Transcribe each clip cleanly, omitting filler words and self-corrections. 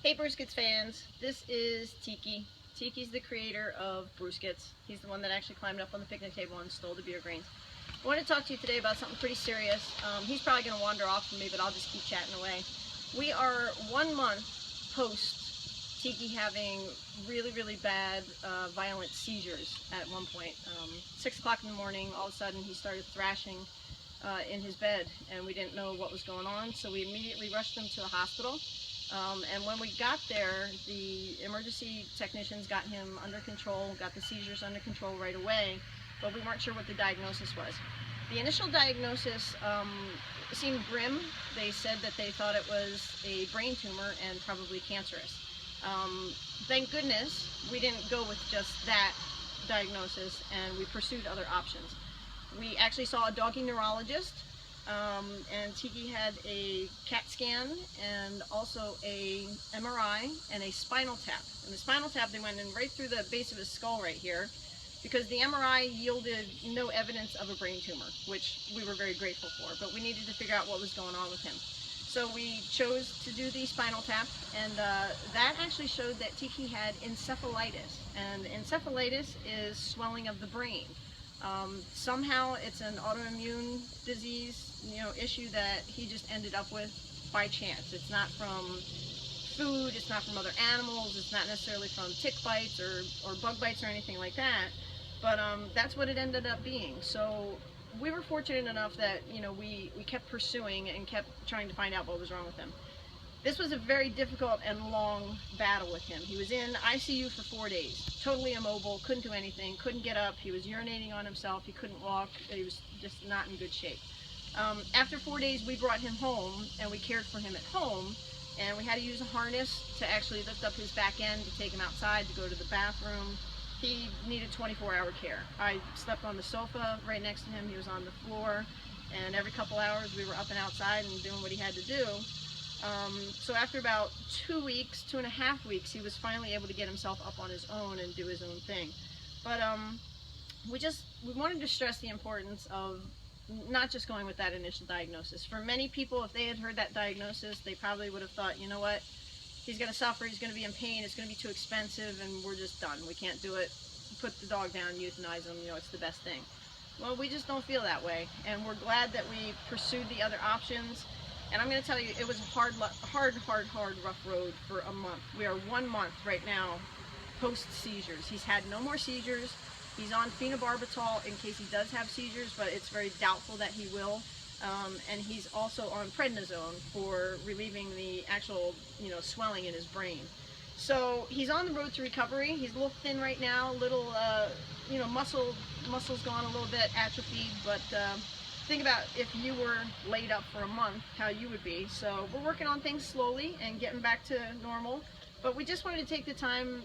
Hey Bruskets fans, this is Tiki. Tiki's the creator of Bruskets. He's the one that actually climbed up on the picnic table and stole the beer greens. I want to talk to you today about something pretty serious. He's probably going to wander off from me, but I'll just keep chatting away. We are 1 month post Tiki having really bad violent seizures at one point. 6 o'clock in the morning, all of a sudden he started thrashing in his bed, and we didn't know what was going on, so we immediately rushed him to the hospital. And when we got there, the emergency technicians got him under control, got the seizures under control right away, but we weren't sure what the diagnosis was. The initial diagnosis seemed grim. They said that they thought it was a brain tumor and probably cancerous. Thank goodness we didn't go with just that diagnosis, and we pursued other options. We actually saw a doggy neurologist, and Tiki had a CAT scan and also a MRI and a spinal tap. And the spinal tap, they went in right through the base of his skull right here, because the MRI yielded no evidence of a brain tumor, which we were very grateful for, but we needed to figure out what was going on with him. So we chose to do the spinal tap, and that actually showed that Tiki had encephalitis, and encephalitis is swelling of the brain. Somehow it's an autoimmune disease, issue that he just ended up with by chance. It's not from food, it's not from other animals, it's not necessarily from tick bites or bug bites or anything like that, but that's what it ended up being. So we were fortunate enough that, we kept pursuing and kept trying to find out what was wrong with him. This was a very difficult and long battle with him. He was in ICU for 4 days, totally immobile, couldn't do anything, couldn't get up, he was urinating on himself, he couldn't walk, he was just not in good shape. After 4 days, we brought him home, and we cared for him at home, and we had to use a harness to actually lift up his back end to take him outside to go to the bathroom. He needed 24-hour care. I slept on the sofa right next to him, he was on the floor, and every couple hours we were up and outside and doing what he had to do. So after about 2 weeks, 2.5 weeks, he was finally able to get himself up on his own and do his own thing. But we wanted to stress the importance of not just going with that initial diagnosis. For many people, if they had heard that diagnosis, they probably would have thought, you know what, he's going to suffer, he's going to be in pain, it's going to be too expensive, and we're just done. We can't do it. Put the dog down, euthanize him, it's the best thing. Well, we just don't feel that way, and we're glad that we pursued the other options. And I'm going to tell you, it was a hard, rough road for a month. We are 1 month right now post-seizures. He's had no more seizures. He's on phenobarbital in case he does have seizures, but it's very doubtful that he will. And he's also on prednisone for relieving the actual, swelling in his brain. So he's on the road to recovery. He's a little thin right now, little, muscles gone a little bit, atrophied, but think about if you were laid up for a month, how you would be. So we're working on things slowly and getting back to normal, but we just wanted to take the time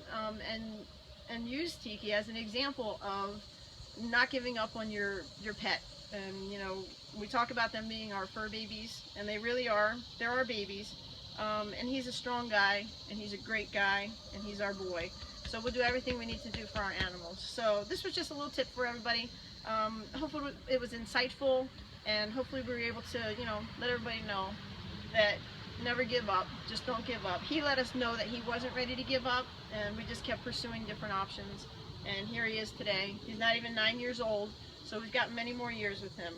and use Tiki as an example of not giving up on your pet. And we talk about them being our fur babies, and they really are. They're our babies. And he's a strong guy, and he's a great guy, and he's our boy. So we'll do everything we need to do for our animals. So this was just a little tip for everybody. Hopefully it was insightful, and hopefully we were able to, let everybody know that never give up, just don't give up. He let us know that he wasn't ready to give up, and we just kept pursuing different options, and here he is today. He's not even 9 years old, so we've got many more years with him.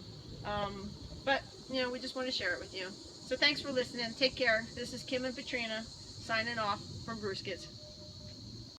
But, we just want to share it with you. So thanks for listening. Take care. This is Kim and Patrina signing off from Bruskets.